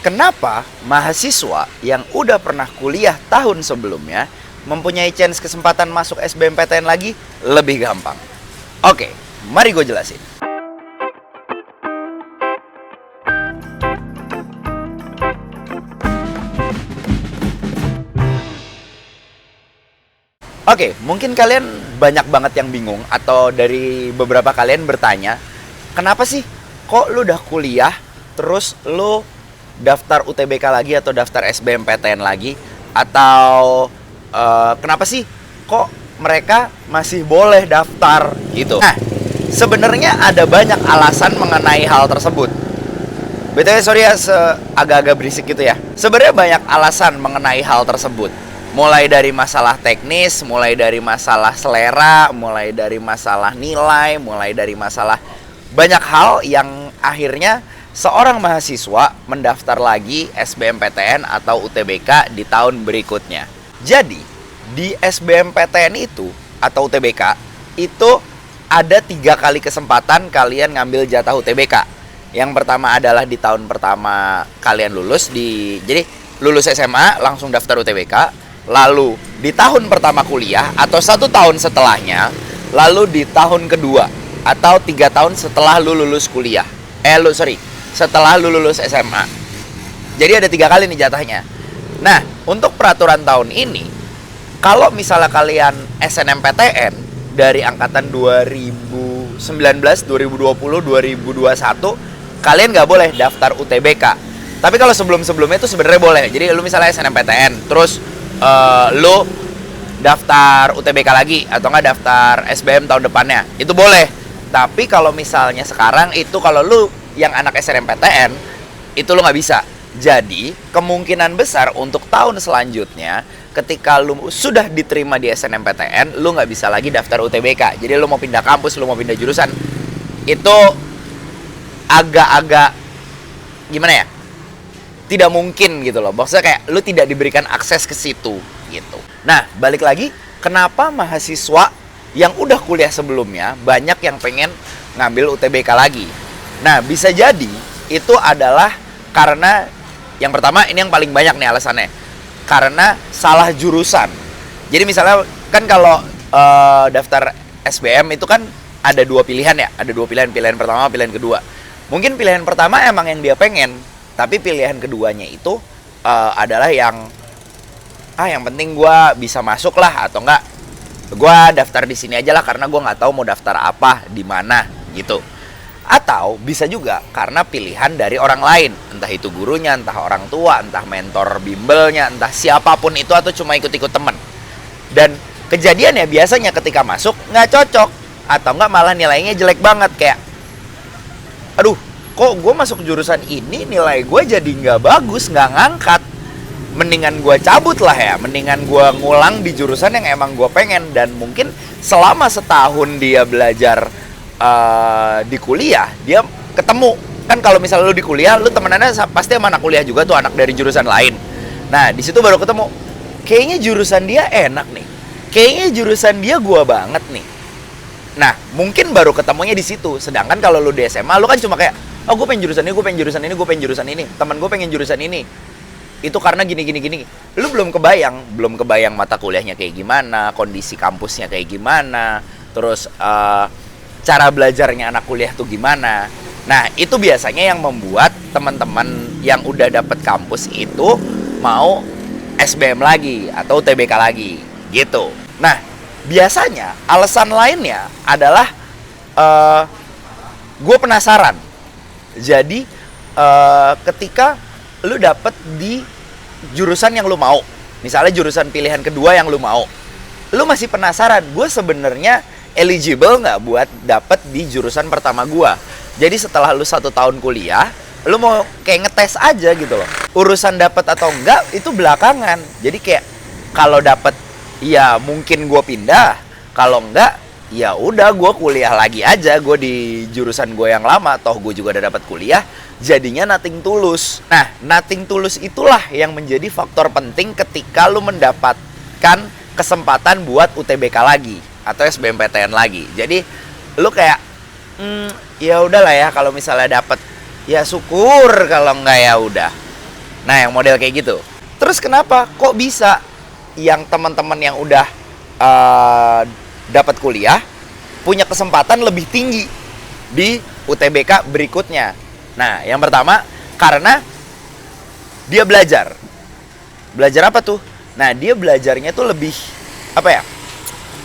Kenapa mahasiswa yang udah pernah kuliah tahun sebelumnya mempunyai chance kesempatan masuk SBMPTN lagi lebih gampang? Oke, mari gue jelasin. Oke, mungkin kalian banyak banget yang bingung atau dari beberapa kalian bertanya, kenapa sih kok lu udah kuliah terus lu daftar UTBK lagi atau daftar SBMPTN lagi, atau kenapa sih kok mereka masih boleh daftar gitu. Nah, sebenarnya ada banyak alasan mengenai hal tersebut. BTW sorry ya, agak-agak berisik gitu ya. Sebenarnya banyak alasan mengenai hal tersebut. Mulai dari masalah teknis, mulai dari masalah selera, mulai dari masalah nilai, mulai dari masalah banyak hal yang akhirnya seorang mahasiswa mendaftar lagi SBMPTN atau UTBK di tahun berikutnya. Jadi, di SBMPTN itu atau UTBK itu ada 3 kali kesempatan kalian ngambil jatah UTBK. Yang pertama adalah di tahun pertama kalian lulus, jadi lulus SMA langsung daftar UTBK. Lalu di tahun pertama kuliah atau 1 tahun setelahnya, lalu di tahun kedua atau 3 tahun setelah lu lulus kuliah. Setelah lu lulus SMA. Jadi ada 3 kali nih jatahnya. Nah, untuk peraturan tahun ini, kalau misalnya kalian SNMPTN dari angkatan 2019, 2020, 2021, kalian nggak boleh daftar UTBK. Tapi kalau sebelum-sebelumnya itu sebenarnya boleh. Jadi lu misalnya SNMPTN, terus lu daftar UTBK lagi atau nggak daftar SBM tahun depannya, itu boleh. Tapi kalau misalnya sekarang itu kalau lu yang anak SNMPTN itu lu nggak bisa. Jadi kemungkinan besar untuk tahun selanjutnya ketika lu sudah diterima di SNMPTN, lu nggak bisa lagi daftar UTBK. Jadi lu mau pindah kampus, lu mau pindah jurusan, itu agak-agak gimana ya, tidak mungkin gitu loh. Maksudnya kayak lu tidak diberikan akses ke situ gitu. Nah, balik lagi, kenapa mahasiswa yang udah kuliah sebelumnya banyak yang pengen ngambil UTBK lagi? Nah, bisa jadi itu adalah karena yang pertama, ini yang paling banyak nih alasannya, karena salah jurusan. Jadi misalnya kan kalau daftar SBM itu kan ada 2 pilihan ya, ada 2 pilihan, pilihan pertama, pilihan kedua. Mungkin pilihan pertama emang yang dia pengen, tapi pilihan keduanya itu adalah yang penting gue bisa masuk lah, atau enggak gue daftar di sini aja lah karena gue nggak tahu mau daftar apa di mana gitu. Atau bisa juga karena pilihan dari orang lain, entah itu gurunya, entah orang tua, entah mentor bimbelnya, entah siapapun itu, atau cuma ikut-ikut temen. Dan kejadiannya biasanya ketika masuk nggak cocok, atau nggak malah nilainya jelek banget, kayak aduh kok gue masuk jurusan ini nilai gue jadi nggak bagus, nggak ngangkat, mendingan gue cabut lah ya, mendingan gue ngulang di jurusan yang emang gue pengen. Dan mungkin selama setahun dia belajar di kuliah, dia ketemu kan, kalau misalnya lu di kuliah lu temenannya pasti sama anak kuliah juga tuh, anak dari jurusan lain. Nah, di situ baru ketemu, kayaknya jurusan dia enak nih, kayaknya jurusan dia gua banget nih. Nah, mungkin baru ketemunya di situ. Sedangkan kalau lu di SMA, lu kan cuma kayak, oh gue pengen jurusan ini, gue pengen jurusan ini, gue pengen jurusan ini, teman gue pengen jurusan ini, itu karena gini. Lu belum kebayang mata kuliahnya kayak gimana, kondisi kampusnya kayak gimana, terus cara belajarnya anak kuliah tuh gimana. Nah, itu biasanya yang membuat teman-teman yang udah dapet kampus itu mau SBM lagi atau UTBK lagi gitu. Nah, biasanya alasan lainnya adalah gue penasaran. Jadi ketika lu dapet di jurusan yang lu mau, misalnya jurusan pilihan kedua yang lu mau, lu masih penasaran, gue sebenarnya eligible nggak buat dapet di jurusan pertama gue. Jadi setelah lu 1 tahun kuliah, lu mau kayak ngetes aja gitu loh. Urusan dapet atau enggak itu belakangan. Jadi kayak kalau dapet ya mungkin gue pindah, kalau enggak ya udah gue kuliah lagi aja, gue di jurusan gue yang lama, toh gue juga udah dapat kuliah. Jadinya nothing tulus. Nah, nothing tulus itulah yang menjadi faktor penting ketika lu mendapatkan kesempatan buat UTBK lagi atau SBMPTN lagi. Jadi lu kayak ya udahlah ya, kalau misalnya dapet ya syukur, kalau enggak ya udah. Nah, yang model kayak gitu. Terus kenapa kok bisa yang teman-teman yang udah dapat kuliah punya kesempatan lebih tinggi di UTBK berikutnya? Nah, yang pertama karena dia belajar. Belajar apa tuh? Nah, dia belajarnya tuh lebih apa ya?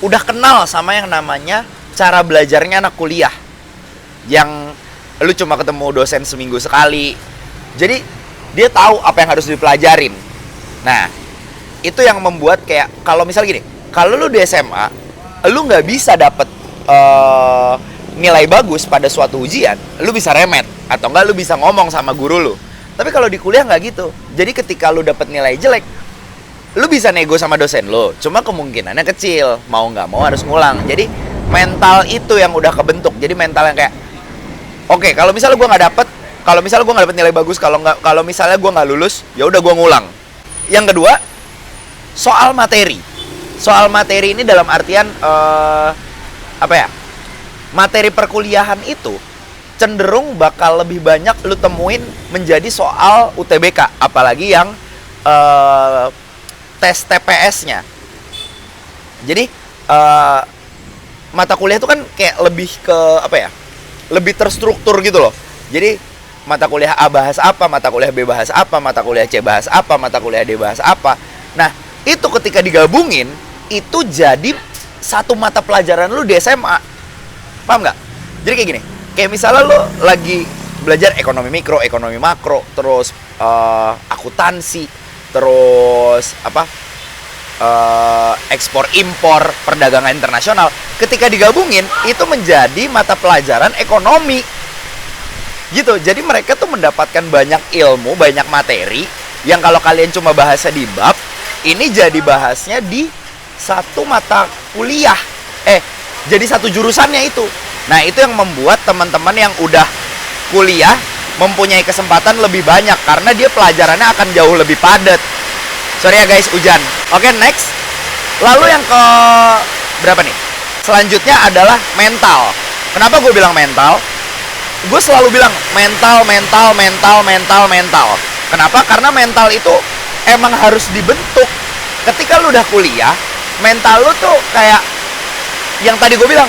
Udah kenal sama yang namanya cara belajarnya anak kuliah. Yang lu cuma ketemu dosen seminggu sekali. Jadi dia tahu apa yang harus dipelajarin. Nah, itu yang membuat kayak kalau misal gini, kalau lu di SMA, lu nggak bisa dapet nilai bagus pada suatu ujian, lu bisa remet atau enggak lu bisa ngomong sama guru lu. Tapi kalau di kuliah nggak gitu. Jadi ketika lu dapet nilai jelek, lu bisa nego sama dosen lu. Cuma kemungkinannya kecil, mau nggak mau harus ngulang. Jadi mental itu yang udah kebentuk. Jadi mental yang kayak, oke, kalau misalnya gue nggak dapet, kalau misalnya gue nggak dapet nilai bagus, kalau misalnya gue nggak lulus, ya udah gue ngulang. Yang kedua, soal materi. Soal materi ini dalam artian apa ya? Materi perkuliahan itu cenderung bakal lebih banyak lu temuin menjadi soal UTBK, apalagi yang tes TPS-nya. Jadi mata kuliah itu kan kayak lebih ke apa ya? Lebih terstruktur gitu loh. Jadi mata kuliah A bahas apa, mata kuliah B bahas apa, mata kuliah C bahas apa, mata kuliah D bahas apa. Nah, itu ketika digabungin, itu jadi satu mata pelajaran lu di SMA. Paham nggak? Jadi kayak gini, kayak misalnya lu lagi belajar ekonomi mikro, ekonomi makro, terus akuntansi, terus apa? Ekspor impor, perdagangan internasional. Ketika digabungin, itu menjadi mata pelajaran ekonomi. Gitu. Jadi mereka tuh mendapatkan banyak ilmu, banyak materi yang kalau kalian cuma bahasnya di bab, ini jadi bahasnya di satu mata kuliah. Jadi satu jurusannya itu. Nah, itu yang membuat teman-teman yang udah kuliah mempunyai kesempatan lebih banyak karena dia pelajarannya akan jauh lebih padat. Sorry ya guys, hujan. Oke, next. Lalu yang ke berapa nih? Selanjutnya adalah mental. Kenapa gue bilang mental? Gue selalu bilang mental. Kenapa? Karena mental itu emang harus dibentuk. Ketika lu udah kuliah, mental lu tuh kayak yang tadi gue bilang,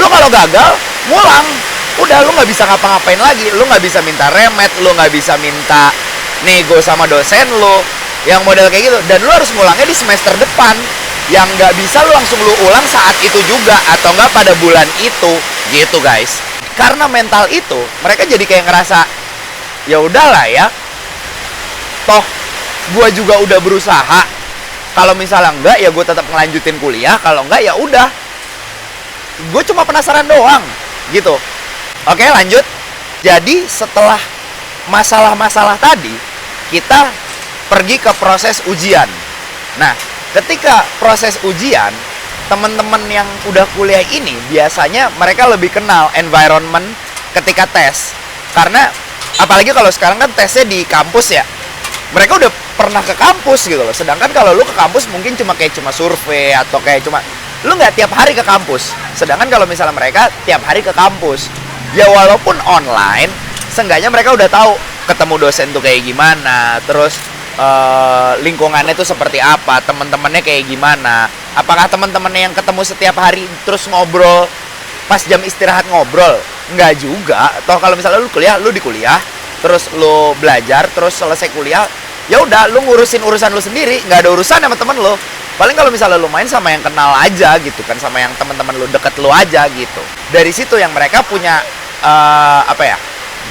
lu kalau gagal, ngulang. Udah, lu nggak bisa ngapa-ngapain lagi. Lu nggak bisa minta remet, lu nggak bisa minta nego sama dosen lu. Yang model kayak gitu. Dan lu harus ngulangnya di semester depan. Yang nggak bisa lu langsung lu ulang saat itu juga. Atau nggak pada bulan itu. Gitu guys. Karena mental itu, mereka jadi kayak ngerasa, ya udahlah ya. Toh, gue juga udah berusaha. Kalau misalnya enggak, ya gue tetap ngelanjutin kuliah. Kalau enggak, ya udah. Gue cuma penasaran doang, gitu. Oke, lanjut. Jadi setelah masalah-masalah tadi, kita pergi ke proses ujian. Nah, ketika proses ujian, teman-teman yang udah kuliah ini biasanya mereka lebih kenal environment ketika tes. Karena apalagi kalau sekarang kan tesnya di kampus ya. Mereka udah pernah ke kampus gitu loh. Sedangkan kalau lu ke kampus mungkin cuma survei atau kayak cuma lu nggak tiap hari ke kampus. Sedangkan kalau misalnya mereka tiap hari ke kampus, ya walaupun online, seenggaknya mereka udah tahu ketemu dosen tuh kayak gimana, terus lingkungannya tuh seperti apa, teman-temannya kayak gimana. Apakah teman-temannya yang ketemu setiap hari terus ngobrol pas jam istirahat ngobrol? Nggak juga. Toh kalau misalnya lu kuliah, lu di kuliah, terus lu belajar, terus selesai kuliah, ya udah lu ngurusin urusan lu sendiri, nggak ada urusan sama temen lu. Paling kalau misalnya lu main sama yang kenal aja gitu kan, sama yang teman-teman lu deket lu aja gitu. Dari situ yang mereka punya apa ya,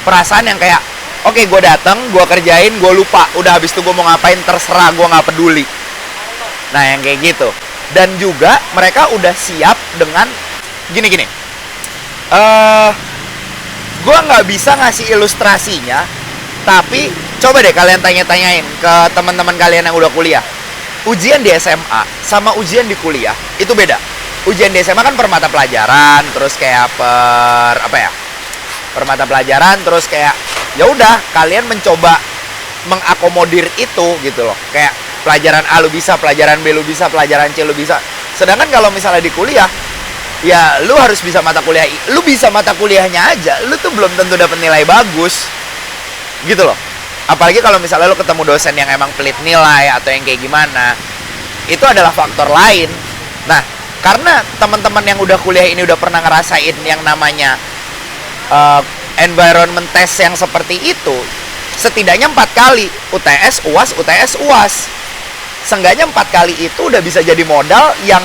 perasaan yang kayak, oke, gue datang, gue kerjain, gue lupa, udah habis itu gue mau ngapain terserah, gue nggak peduli. Nah, yang kayak gitu. Dan juga mereka udah siap dengan gini-gini. Gue nggak bisa ngasih ilustrasinya, tapi coba deh kalian tanya-tanyain ke teman-teman kalian yang udah kuliah. Ujian di SMA sama ujian di kuliah itu beda. Ujian di SMA kan per mata pelajaran, terus kayak per mata pelajaran, terus kayak ya udah kalian mencoba mengakomodir itu gitu loh. Kayak pelajaran A lu bisa, pelajaran B lu bisa, pelajaran C lu bisa. Sedangkan kalau misalnya di kuliah, ya lu harus bisa mata kuliah. Lu bisa mata kuliahnya aja, lu tuh belum tentu dapat nilai bagus. Gitu loh. Apalagi kalau misalnya lo ketemu dosen yang emang pelit nilai atau yang kayak gimana, itu adalah faktor lain. Nah, karena teman-teman yang udah kuliah ini udah pernah ngerasain yang namanya environment test yang seperti itu, setidaknya 4 kali UTS, UAS, UTS, UAS. Seenggaknya 4 kali itu udah bisa jadi modal yang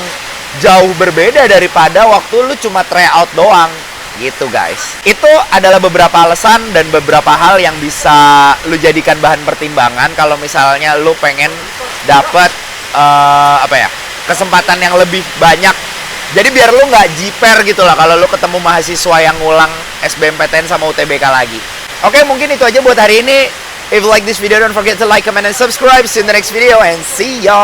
jauh berbeda daripada waktu lu cuma tryout doang. Gitu guys. Itu adalah beberapa alasan dan beberapa hal yang bisa lu jadikan bahan pertimbangan kalau misalnya lu pengen dapet kesempatan yang lebih banyak. Jadi biar lu nggak jiper gitu lah kalau lu ketemu mahasiswa yang ngulang SBMPTN sama UTBK lagi. Oke, mungkin itu aja buat hari ini. If you like this video, don't forget to like, comment, and subscribe. See you in the next video and see ya.